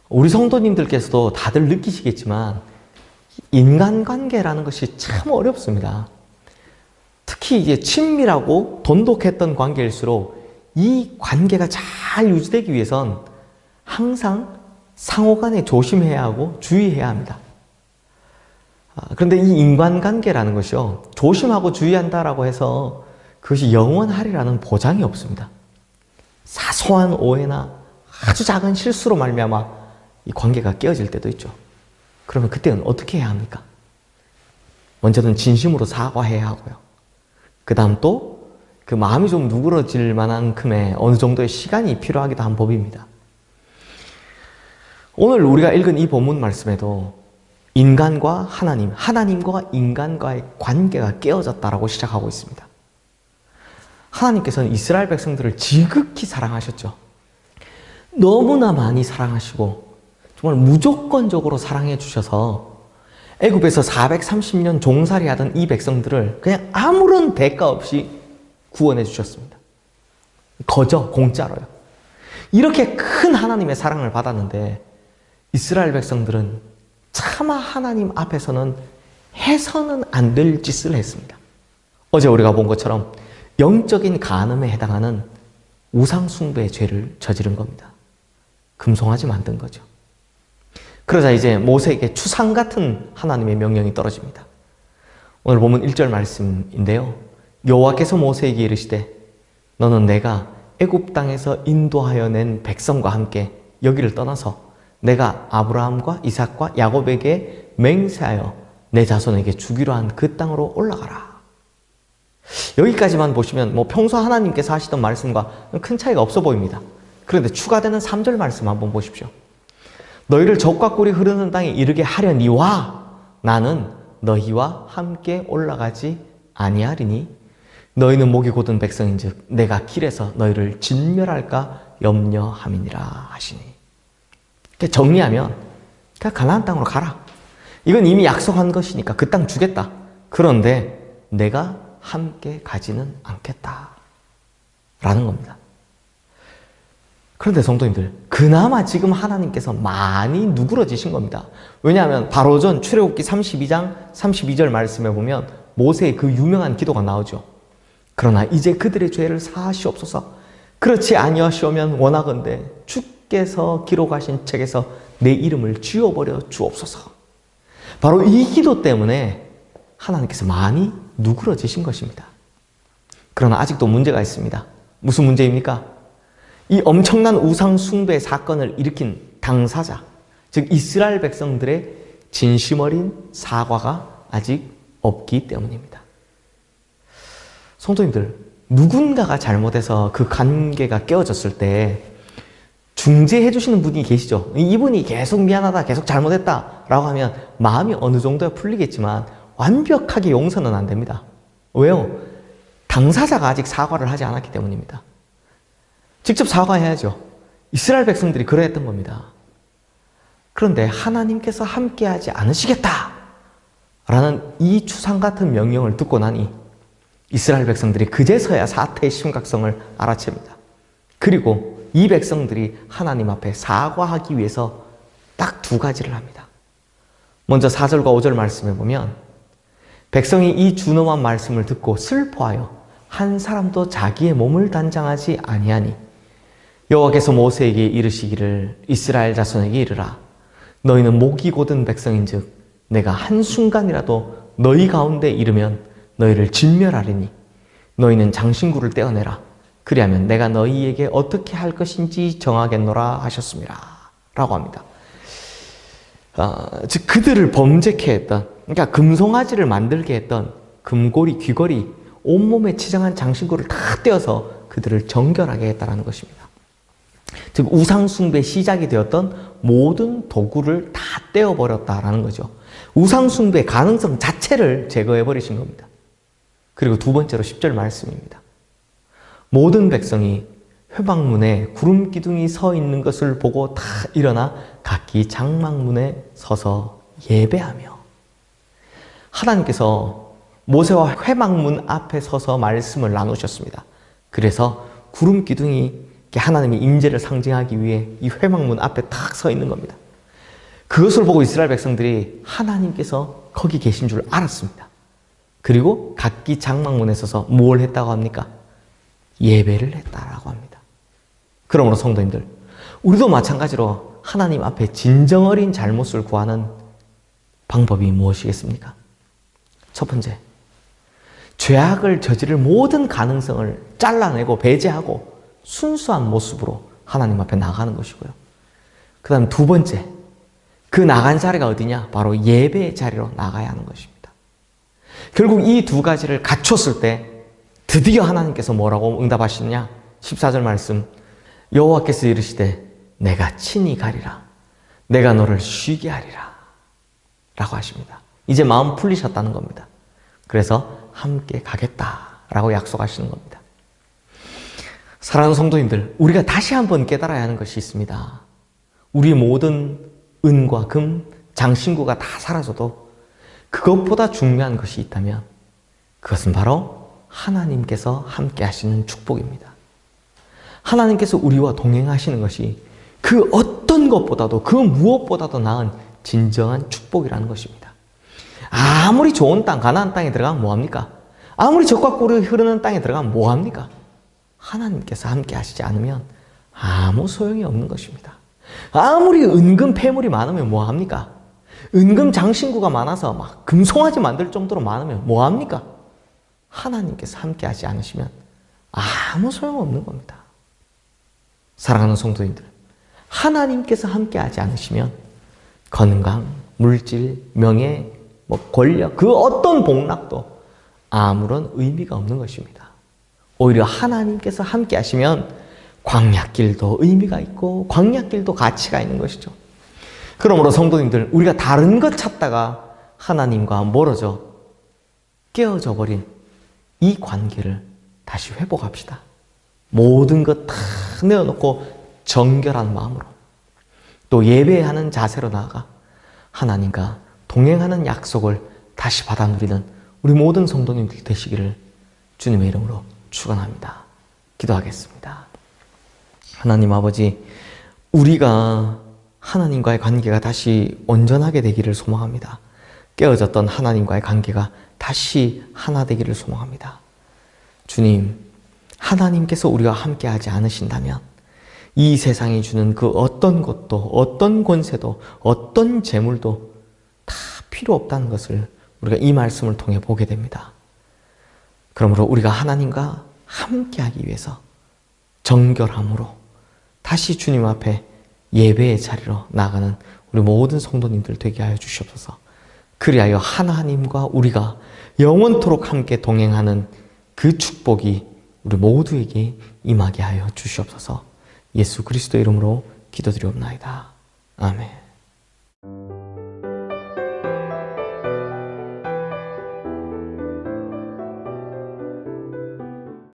우리 성도님들께서도 다들 느끼시겠지만 인간관계라는 것이 참 어렵습니다. 특히 이제 친밀하고 돈독했던 관계일수록 이 관계가 잘 유지되기 위해선 항상 상호간에 조심해야 하고 주의해야 합니다. 그런데 이 인간관계라는 것이요, 조심하고 주의한다라고 해서 그것이 영원하리라는 보장이 없습니다. 사소한 오해나 아주 작은 실수로 말미암아 이 관계가 깨어질 때도 있죠. 그러면 그때는 어떻게 해야 합니까? 먼저는 진심으로 사과해야 하고요. 그 다음 또 그 마음이 좀 누그러질 만큼의 어느 정도의 시간이 필요하기도 한 법입니다. 오늘 우리가 읽은 이 본문 말씀에도 인간과 하나님, 하나님과 인간과의 관계가 깨어졌다라고 시작하고 있습니다. 하나님께서는 이스라엘 백성들을 지극히 사랑하셨죠. 너무나 많이 사랑하시고 정말 무조건적으로 사랑해 주셔서 애굽에서 430년 종살이 하던 이 백성들을 그냥 아무런 대가 없이 구원해 주셨습니다. 거저 공짜로요. 이렇게 큰 하나님의 사랑을 받았는데 이스라엘 백성들은 차마 하나님 앞에서는 해서는 안 될 짓을 했습니다. 어제 우리가 본 것처럼 영적인 간음에 해당하는 우상숭배의 죄를 저지른 겁니다. 금송아지 만든 거죠. 그러자 이제 모세에게 추상 같은 하나님의 명령이 떨어집니다. 오늘 보면 1절 말씀인데요. 여호와께서 모세에게 이르시되 너는 내가 애굽 땅에서 인도하여 낸 백성과 함께 여기를 떠나서 내가 아브라함과 이삭과 야곱에게 맹세하여 내 자손에게 주기로 한 그 땅으로 올라가라. 여기까지만 보시면 평소 하나님께서 하시던 말씀과 큰 차이가 없어 보입니다. 그런데 추가되는 3절 말씀 한번 보십시오. 너희를 젖과 꿀이 흐르는 땅에 이르게 하려니와 나는 너희와 함께 올라가지 아니하리니 너희는 목이 곧은 백성인즉 내가 길에서 너희를 진멸할까 염려함이니라 하시니. 정리하면 그냥 가나안 땅으로 가라. 이건 이미 약속한 것이니까 그 땅 주겠다. 그런데 내가 함께 가지는 않겠다 라는 겁니다. 그런데 성도님들, 그나마 지금 하나님께서 많이 누그러지신 겁니다. 왜냐하면 바로 전 출애굽기 32장 32절 말씀에 보면 모세의 그 유명한 기도가 나오죠. 그러나 이제 그들의 죄를 사하시옵소서. 그렇지 아니하시오면 원하건대 주께서 기록하신 책에서 내 이름을 지워버려 주옵소서. 바로 이 기도 때문에 하나님께서 많이 누그러지신 것입니다. 그러나 아직도 문제가 있습니다. 무슨 문제입니까? 이 엄청난 우상 숭배 사건을 일으킨 당사자, 즉 이스라엘 백성들의 진심 어린 사과가 아직 없기 때문입니다. 성도님들, 누군가가 잘못해서 그 관계가 깨어졌을 때 중재해 주시는 분이 계시죠. 이분이 계속 미안하다, 계속 잘못했다 라고 하면 마음이 어느 정도야 풀리겠지만 완벽하게 용서는 안 됩니다. 왜요? 당사자가 아직 사과를 하지 않았기 때문입니다. 직접 사과해야죠. 이스라엘 백성들이 그러했던 겁니다. 그런데 하나님께서 함께하지 않으시겠다 라는 이 추상 같은 명령을 듣고 나니 이스라엘 백성들이 그제서야 사태의 심각성을 알아챕니다. 그리고 이 백성들이 하나님 앞에 사과하기 위해서 딱 두 가지를 합니다. 먼저 4절과 5절 말씀에 보면 백성이 이 준엄한 말씀을 듣고 슬퍼하여 한 사람도 자기의 몸을 단장하지 아니하니 여호와께서 모세에게 이르시기를 이스라엘 자손에게 이르라. 너희는 목이 곧은 백성인즉 내가 한순간이라도 너희 가운데 이르면 너희를 진멸하리니 너희는 장신구를 떼어내라. 그리하면 내가 너희에게 어떻게 할 것인지 정하겠노라 하셨습니다. 라고 합니다. 즉 그들을 범죄케 했던, 그러니까 금송아지를 만들게 했던 금고리, 귀걸이, 온몸에 치장한 장신구를 다 떼어서 그들을 정결하게 했다는 것입니다. 즉 우상숭배 시작이 되었던 모든 도구를 다 떼어버렸다라는 거죠. 우상숭배 가능성 자체를 제거해버리신 겁니다. 그리고 두 번째로 10절 말씀입니다. 모든 백성이 회막문에 구름 기둥이 서 있는 것을 보고 다 일어나 각기 장막문에 서서 예배하며. 하나님께서 모세와 회막문 앞에 서서 말씀을 나누셨습니다. 그래서 구름 기둥이 하나님의 임재를 상징하기 위해 이 회막문 앞에 딱 서 있는 겁니다. 그것을 보고 이스라엘 백성들이 하나님께서 거기 계신 줄 알았습니다. 그리고 각기 장막문에 서서 뭘 했다고 합니까? 예배를 했다라고 합니다. 그러므로 성도님들, 우리도 마찬가지로 하나님 앞에 진정 어린 잘못을 구하는 방법이 무엇이겠습니까? 첫 번째, 죄악을 저지를 모든 가능성을 잘라내고 배제하고 순수한 모습으로 하나님 앞에 나가는 것이고요. 그 다음 두 번째, 그 나간 자리가 어디냐? 바로 예배의 자리로 나가야 하는 것입니다. 결국 이 두 가지를 갖췄을 때 드디어 하나님께서 뭐라고 응답하시느냐? 14절 말씀, 여호와께서 이르시되 내가 친히 가리라. 내가 너를 쉬게 하리라. 라고 하십니다. 이제 마음 풀리셨다는 겁니다. 그래서 함께 가겠다라고 약속하시는 겁니다. 사랑하는 성도님들, 우리가 다시 한번 깨달아야 하는 것이 있습니다. 우리 모든 은과 금, 장신구가 다 사라져도 그것보다 중요한 것이 있다면 그것은 바로 하나님께서 함께 하시는 축복입니다. 하나님께서 우리와 동행하시는 것이 그 어떤 것보다도 그 무엇보다도 나은 진정한 축복이라는 것입니다. 아무리 좋은 땅, 가나안 땅에 들어가면 뭐합니까? 아무리 적과 꿀이 흐르는 땅에 들어가면 뭐합니까? 하나님께서 함께 하시지 않으면 아무 소용이 없는 것입니다. 아무리 은금 폐물이 많으면 뭐합니까? 은금 장신구가 많아서 막 금송아지 만들 정도로 많으면 뭐합니까? 하나님께서 함께 하지 않으시면 아무 소용없는 겁니다. 사랑하는 성도님들, 하나님께서 함께 하지 않으시면 건강, 물질, 명예, 권력, 그 어떤 복락도 아무런 의미가 없는 것입니다. 오히려 하나님께서 함께 하시면 광야길도 의미가 있고 광야길도 가치가 있는 것이죠. 그러므로 성도님들, 우리가 다른 것 찾다가 하나님과 멀어져 깨어져 버린 이 관계를 다시 회복합시다. 모든 것 다 내어놓고 정결한 마음으로 또 예배하는 자세로 나아가 하나님과 동행하는 약속을 다시 받아 누리는 우리 모든 성도님들 되시기를 주님의 이름으로 축원합니다. 기도하겠습니다. 하나님 아버지, 우리가 하나님과의 관계가 다시 온전하게 되기를 소망합니다. 깨어졌던 하나님과의 관계가 다시 하나 되기를 소망합니다. 주님, 하나님께서 우리와 함께하지 않으신다면 이 세상이 주는 그 어떤 것도, 어떤 권세도, 어떤 재물도 다 필요 없다는 것을 우리가 이 말씀을 통해 보게 됩니다. 그러므로 우리가 하나님과 함께하기 위해서 정결함으로 다시 주님 앞에 예배의 자리로 나가는 우리 모든 성도님들 되게 하여 주시옵소서. 그리하여 하나님과 우리가 영원토록 함께 동행하는 그 축복이 우리 모두에게 임하게 하여 주시옵소서. 예수 그리스도 이름으로 기도드리옵나이다. 아멘.